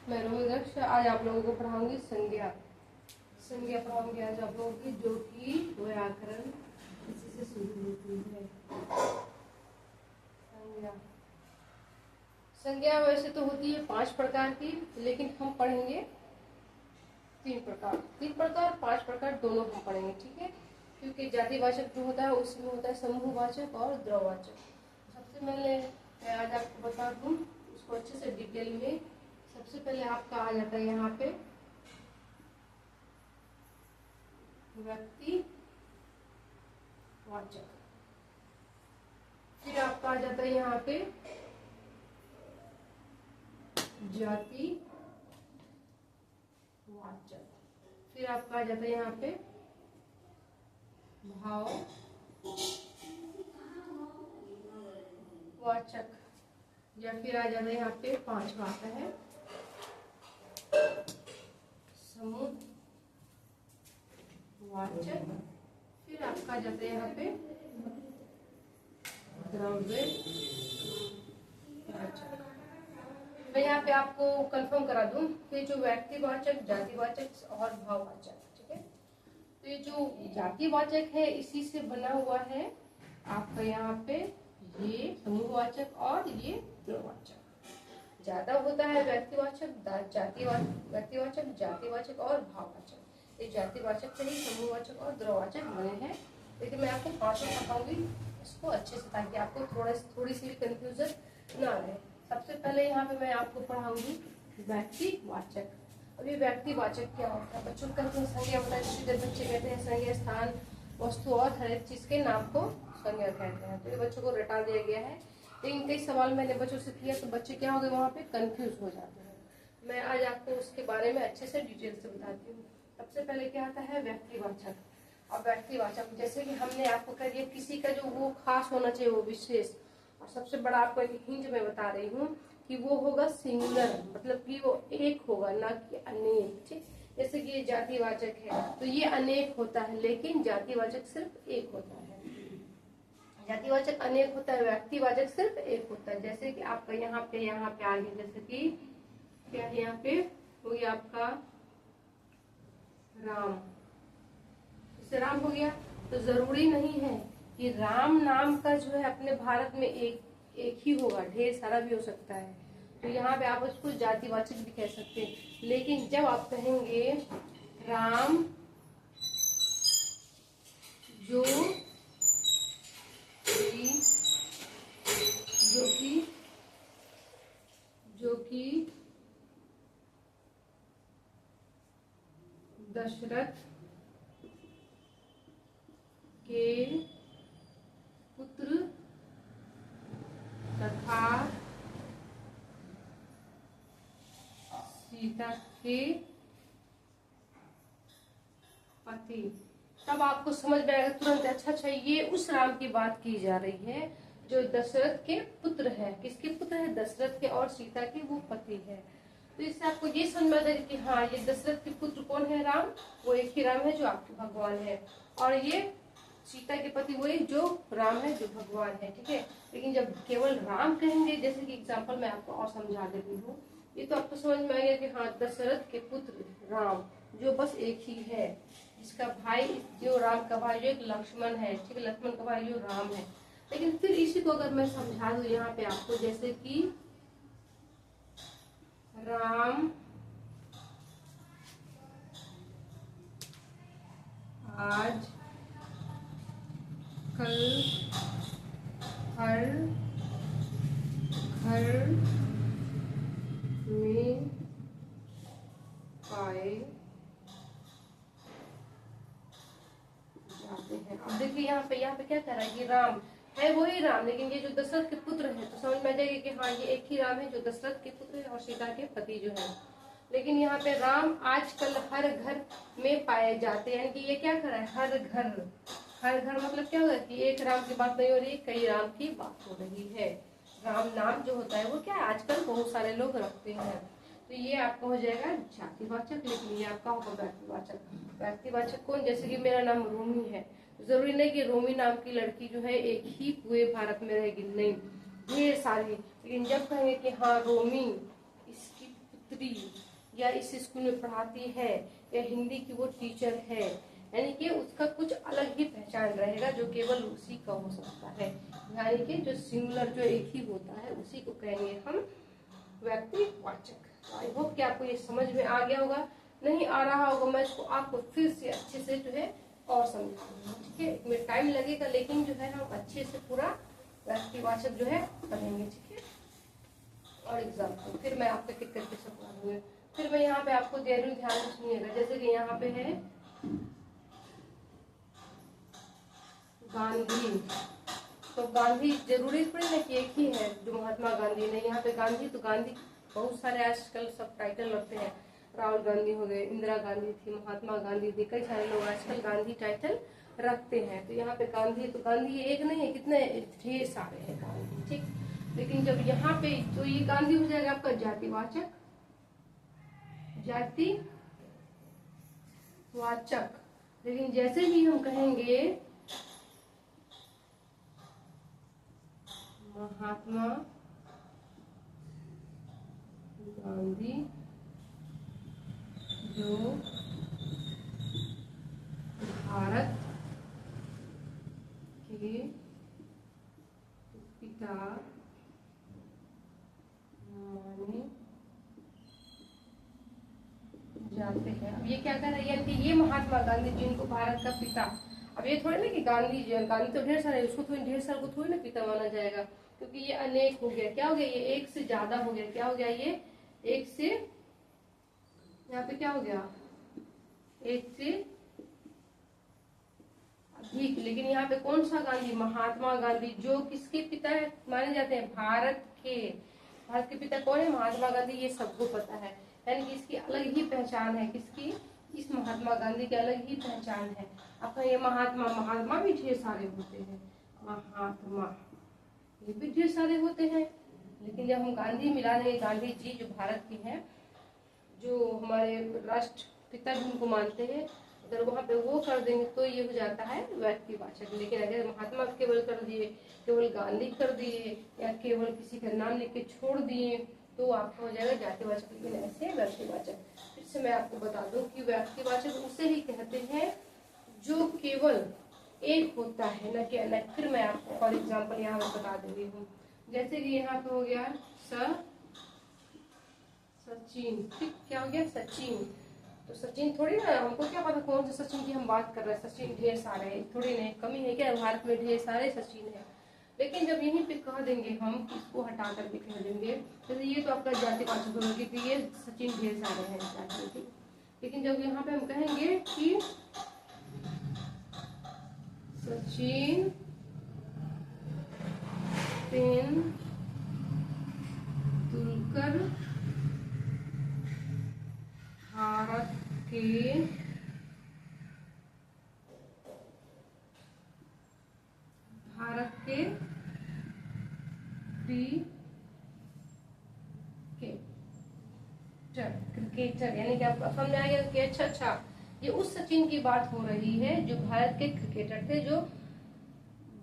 मैं रोमी दक्ष आज आप लोगों को पढ़ाऊंगी संज्ञा। संज्ञा पढ़ाऊंगी आज आप लोगों की, जो कि व्याकरण इसी से शुरू होती है। संज्ञा संज्ञा वैसे तो होती है 5 प्रकार की, लेकिन हम पढ़ेंगे 3 प्रकार। 3 प्रकार 5 प्रकार दोनों हम पढ़ेंगे, ठीक है। क्योंकि जातिवाचक जो होता है उसमें होता है समूहवाचक और द्रववाचक। सबसे पहले मैं आज आपको बता दूं उसको अच्छे से डिटेल में। सबसे पहले आपका आ जाता है यहाँ पे व्यक्तिवाचक, फिर आपका आ जाता है यहाँ पे जातिवाचक, फिर आपका आ जाता है यहाँ पे भाववाचक, या फिर आ जाता है यहाँ पे 5वां आता है समूहवाचक, फिर आपका आ जाता है यहाँ पे द्रव्यवाचक। मैं यहाँ पे आपको कंफर्म करा दूं कि जो व्यक्तिवाचक, जातिवाचक और भाववाचक, ठीक है। तो ये जो जातिवाचक है इसी से बना हुआ है आपका यहाँ पे ये समूहवाचक और ये द्रव्यवाचक। ज्यादा होता है व्यक्तिवाचक, जातिवाचक और भाववाचक। ये जातिवाचक से ही समूहवाचक और द्रव्यवाचक बने हैं, लेकिन मैं आपको 5 बताऊंगी इसको अच्छे से, ताकि आपको थोड़ी सी भी कंफ्यूजन ना रहे। सबसे पहले यहाँ पे मैं आपको पढ़ाऊंगी व्यक्तिवाचक। अभी व्यक्तिवाचक क्या होता है? बच्चों कहते हैं संज्ञा होता है, बच्चे कहते हैं संज्ञा स्थान, वस्तु और हर एक चीज के नाम को संज्ञा कहते हैं। तो ये बच्चों को रटा दिया गया है, लेकिन कई सवाल मैंने बच्चों से किया तो बच्चे क्या हो गए, वहाँ पे कंफ्यूज हो जाते हैं। मैं आज आपको उसके बारे में अच्छे से डिटेल से बताती हूँ। सबसे पहले क्या आता है व्यक्तिवाचक। अब व्यक्तिवाचक जैसे कि हमने आपको कह दिया किसी का जो वो खास होना चाहिए, वो विशेष। और सबसे बड़ा आपको एक हिंट मैं बता रही हूँ कि वो होगा सिंगुलर, मतलब कि वो एक होगा, ना कि अनेक, ठीक। जैसे कि ये जातिवाचक है तो ये अनेक होता है, लेकिन जातिवाचक सिर्फ एक होता है। जातिवाचक अनेक होता है, व्यक्तिवाचक सिर्फ एक होता है। जैसे कि आपका यहाँ पे आ गया, जैसे कि क्या है यहाँ पे हो गया आपका राम। जैसे राम हो गया तो जरूरी नहीं है कि राम नाम का जो है अपने भारत में एक ही होगा, ढेर सारा भी हो सकता है। तो यहाँ पे आप उसको जातिवाचक भी कह सकते हैं, लेकिन जब आप कहेंगे राम जो कि दशरथ के पुत्र तथा सीता के पति। तब आपको समझ में आएगा तुरंत, अच्छा ये उस राम की बात की जा रही है जो दशरथ के पुत्र है। किसके पुत्र है? दशरथ के, और सीता के वो पति है। तो इससे आपको ये समझ में आ जाएगा कि हाँ ये दशरथ के पुत्र कौन है? राम। वो एक ही राम है जो आपके भगवान है, और ये सीता के पति वही जो राम है, जो भगवान है, ठीक है। लेकिन जब केवल राम कहेंगे, जैसे कि एग्जाम्पल मैं आपको और समझा देती हूँ, ये तो आपको समझ में आएगा कि हाँ दशरथ के पुत्र राम जो बस एक ही है, जिसका भाई जो राम का भाई जो एक लक्ष्मण है, ठीक है, लक्ष्मण का भाई जो राम है। लेकिन फिर इसी को अगर मैं समझा दूं यहाँ पे आपको, जैसे कि राम आज कल हर घर में पाए जाते हैं। अब देखिए यहाँ पे क्या कह रहा है कि राम है वही राम, लेकिन ये जो दशरथ के पुत्र है, तो समझ में आ जाएगा कि हाँ ये एक ही राम है जो दशरथ के पुत्र है और सीता के पति जो है। लेकिन यहाँ पे राम आजकल हर घर में पाए जाते हैं, यानी कि ये क्या कर रहा है? हर घर मतलब क्या होगा कि एक राम की बात नहीं हो रही, कई राम की बात हो रही है। राम नाम जो होता है वो क्या आजकल बहुत सारे लोग रखते हैं। तो ये आपका हो जाएगा जातिवाचक, लेकिन ये आपका होगा व्यक्तिवाचक। व्यक्तिवाचक कौन? जैसे कि मेरा नाम रोमी है, जरूरी नहीं कि रोमी नाम की लड़की जो है एक ही पूरे भारत में रहेगी, नहीं, ढेर सारी। लेकिन जब कहेंगे कि हाँ रोमी इसकी पुत्री स्त्री या इस स्कूल में पढ़ाती है या हिंदी की वो टीचर है, यानी कि उसका कुछ अलग ही पहचान रहेगा जो केवल उसी का हो सकता है। यानी कि जो सिंगुलर जो एक ही होता है उसी को कहेंगे हम व्यक्तिवाचक। आई होप कि आपको ये समझ में आ गया होगा। नहीं आ रहा होगा मैं इसको आपको फिर से अच्छे से जो है और समझाऊंगी, ठीक है। इसमें टाइम लगेगा लेकिन जो है हम अच्छे से पूरा व्यक्तिवाचक जो है पढ़ेंगे, ठीक है। और एग्जाम्पल फिर मैं आपको टिक करके सब पढ़ा दूंगी। फिर मैं यहाँ पे आपको दे रही हूँ, ध्यान से सुनिएगा। जैसे कि यहाँ पे है गांधी, तो गांधी जरूरी थोड़ी ना कि एक ही है जो महात्मा गांधी नहीं, यहाँ पे गांधी तो गांधी बहुत सारे आजकल सब टाइटल रखते हैं। राहुल गांधी हो गए, इंदिरा गांधी थी, महात्मा गांधी थी, कई सारे लोग आजकल गांधी टाइटल रखते हैं। तो यहाँ पे गांधी, तो गांधी एक नहीं है, कितने ढेर सारे हैं गांधी, ठीक। लेकिन जब यहाँ पे तो ये गांधी हो जाएगा आपका जातिवाचक, जातिवाचक। लेकिन जैसे ही हम कहेंगे महात्मा गांधी जो भारत के पिता माने जाते हैं। अब ये क्या कर रही है कि ये महात्मा गांधी जिनको भारत का पिता, अब ये थोड़ी ना कि गांधी तो ढेर सारे, उसको थोड़ी ढेर सारे को थोड़ी ना पिता माना जाएगा, क्योंकि ये अनेक हो गया। क्या हो गया, ये एक से ज्यादा हो गया। क्या हो गया, ये एक से, यहाँ पे क्या हो गया, एक से अधिक। लेकिन यहाँ पे कौन सा गांधी, महात्मा गांधी, जो किसके पिता माने जाते हैं, भारत के। भारत के पिता कौन है, महात्मा गांधी, ये सबको पता है। यानी कि इसकी अलग ही पहचान है, किसकी, इस महात्मा गांधी की अलग ही पहचान है। अपना ये महात्मा भी ढेर सारे होते हैं, महात्मा ये भी ढेर सारे होते हैं। लेकिन जब हम गांधी मिला देंगे, गांधी जी जो भारत के हैं, जो हमारे राष्ट्रपिता भी उनको मानते हैं, अगर वहां पे वो कर देंगे तो ये हो जाता है व्यक्तिवाचक। लेकिन अगर महात्मा केवल कर दिए, केवल गांधी कर दिए, या केवल किसी का नाम लिख के छोड़ दिए, तो आपको हो जाएगा जातिवाचक। लेकिन ऐसे व्यक्तिवाचक, फिर से मैं आपको बता दूं कि व्यक्तिवाचक उसे ही कहते हैं जो केवल एक होता है, न कि अलग। फिर मैं आपको फॉर एग्जाम्पल यहाँ पर बता दे रही हूँ। जैसे कि यहाँ पे हो गया सचिन, ठीक, क्या हो गया, सचिन। तो सचिन थोड़ी ना, हमको क्या पता कौन से सचिन की हम बात कर रहे हैं। सचिन ढेर सारे हैं, थोड़ी नहीं कमी है क्या, भारत में ढेर सारे सचिन है। लेकिन जब यहीं पे कह देंगे हम, इसको हटा करके कह देंगे, तो ये तो आपका जातिवाचक होगा क्योंकि ये सचिन ढेर सारे हैं जाति। लेकिन जब यहाँ पे हम कहेंगे कि सचिन तेंदुलकर भारत के क्रिकेटर, यानी कि आपको समझ आ गया कि अच्छा ये उस सचिन की बात हो रही है जो भारत के क्रिकेटर थे, जो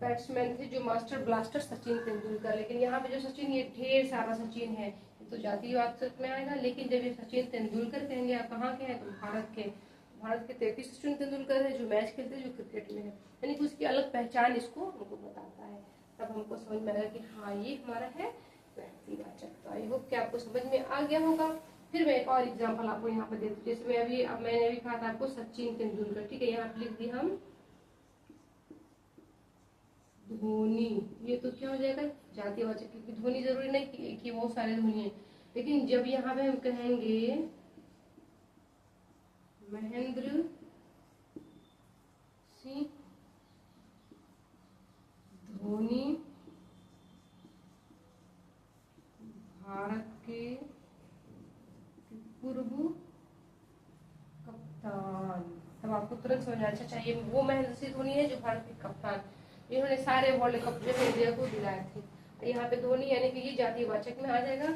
बैट्समैन थे, जो मास्टर ब्लास्टर सचिन तेंदुलकर। लेकिन यहाँ पे जो सचिन, ये ढेर सारा सचिन है, तो जातिवाचक में आएगा। लेकिन जब ये सचिन तेंदुलकर कहेंगे, आप कहाँ के हैं, तो भारत के। भारत के 33 सचिन तेंदुलकर है जो मैच खेलते हैं, जो क्रिकेट में है, यानी कि उसकी अलग पहचान इसको हमको बताता है। तब हमको समझ में आएगा कि हाँ ये हमारा है व्यक्तिवाचक। तो आई होप कि आपको समझ में आ गया होगा। फिर मैं एक और एग्जांपल आपको यहाँ पर देती हूँ। जैसे मैंने अभी कहा था आपको सचिन तेंदुलकर, ठीक है, यहाँ पे लिख दी हम धोनी। ये तो क्या हो जाएगा, जातिवाचक, क्योंकि धोनी जरूरी नहीं कि बहुत सारे धोनी है। लेकिन जब यहाँ पे हम कहेंगे महेंद्र सिंह धोनी भारत के पूर्व कप्तान, तब आपको तुरंत समझ आना चाहिए वो महेंद्र सिंह धोनी है जो भारत के कप्तान, इन्होंने सारे वर्ल्ड कप जो है इंडिया को दिलाए थे। यहाँ पे धोनी यानी कि ये जातिवाचक में आ जाएगा।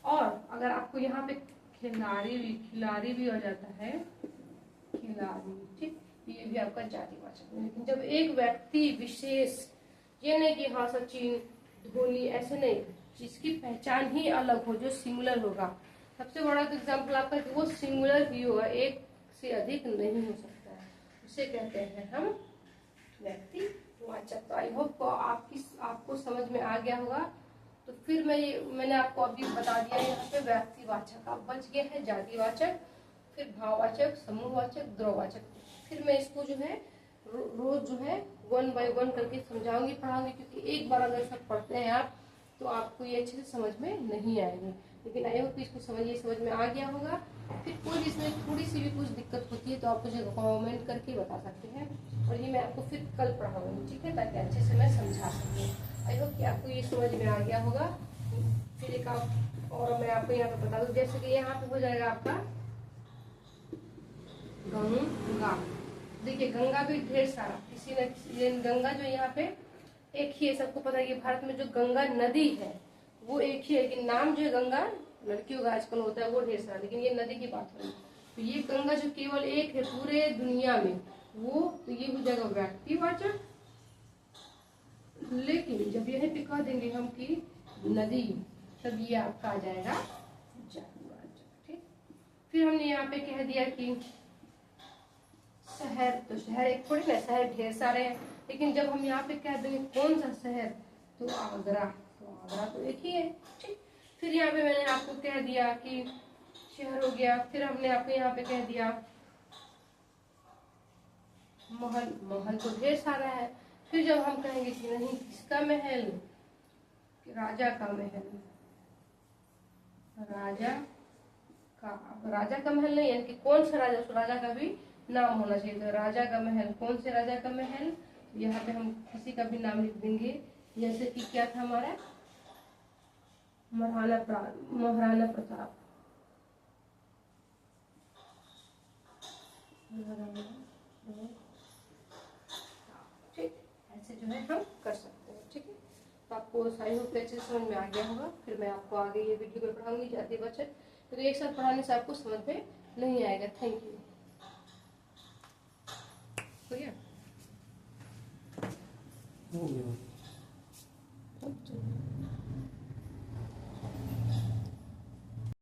और अगर आपको यहाँ पे खिलाड़ी भी आ जाता है, खिलाड़ी, ठीक, ये भी आपका जातिवाचक है। लेकिन जब एक व्यक्ति विशेष, ये नहीं कि हाँ सचिन धोनी, ऐसे नहीं, जिसकी पहचान ही अलग हो, जो सिंगुलर होगा, सबसे बड़ा तो एग्जाम्पल आपका कि वो सिंगुलर ही होगा, एक से अधिक नहीं हो सकता है, उसे कहते हैं हम व्यक्तिवाचक। तो आई होप को आपको समझ में आ गया होगा। तो फिर मैंने आपको अभी बता दिया यहाँ पे व्यक्तिवाचक, अब बच गया है जातिवाचक, फिर भाववाचक, समूहवाचक, द्रववाचक। फिर मैं इसको जो है रोज जो है 1 बाय 1 करके समझाऊंगी, पढ़ाऊंगी, क्योंकि एक बार अगर सब पढ़ते हैं आप तो आपको ये अच्छे से समझ में नहीं आएगी। लेकिन आई होप इसको समझ में आ गया होगा। फिर कोई इसमें थोड़ी सी भी कुछ दिक्कत होती है तो आप मुझे कमेंट करके बता सकते हैं, और ये मैं आपको फिर कल पढ़ाऊंगी, ठीक है, ताकि अच्छे से मैं समझा सकूँ। आई होप कि आपको ये समझ में आ गया होगा। फिर एक और मैं आपको यहाँ पे बता दूँ, जैसे कि यहाँ पे हो जाएगा आपका गंगा। देखिए गंगा भी ढेर सारा, किसी न किसी गंगा जो यहाँ पे एक ही है, सबको पता है कि भारत में जो गंगा नदी है वो एक ही है, लेकिन नाम जो है गंगा लड़कियों का आजकल होता है वो ढेर सारा, लेकिन ये नदी की बात हो रही है। तो ये गंगा जो केवल एक है पूरे दुनिया में, वो तो ये हो जाएगा व्यक्तिवाचक। लेकिन जब यह पे कह देंगे हम कि नदी, तब ये आपका आ जाएगा जातिवाचक, ठीक। फिर हमने यहाँ पे कह दिया कि शहर, तो शहर एक थोड़ी ना, शहर ढेर सारे हैं, लेकिन जब हम यहाँ पे कह देंगे कौन सा शहर, तो आगरा, तो आगरा तो एक ही है, ठीक। फिर यहाँ पे मैंने आपको कह दिया कि शहर हो गया। फिर हमने आपको यहाँ पे कह दिया महल, महल तो ढेर सारा है। फिर जब हम कहेंगे कि नहीं किसका महल, कि राजा का महल, राजा का महल नहीं, यानी कि कौन सा राजा, उस राजा का भी नाम होना चाहिए। तो राजा का महल, कौन से राजा का महल, यहाँ पे हम किसी का भी नाम लिख देंगे, जैसे कि क्या था हमारा महाराणा प्रताप, ठीक, ऐसे जो है हम कर सकते हैं, ठीक है। तो आपको सारी होप अच्छे से समझ में आ गया होगा। फिर मैं आपको आगे ये वीडियो में पढ़ाऊंगी जातिवाचक, तो एक साथ पढ़ाने से आपको समझ में नहीं आएगा। Thank you. हो गया।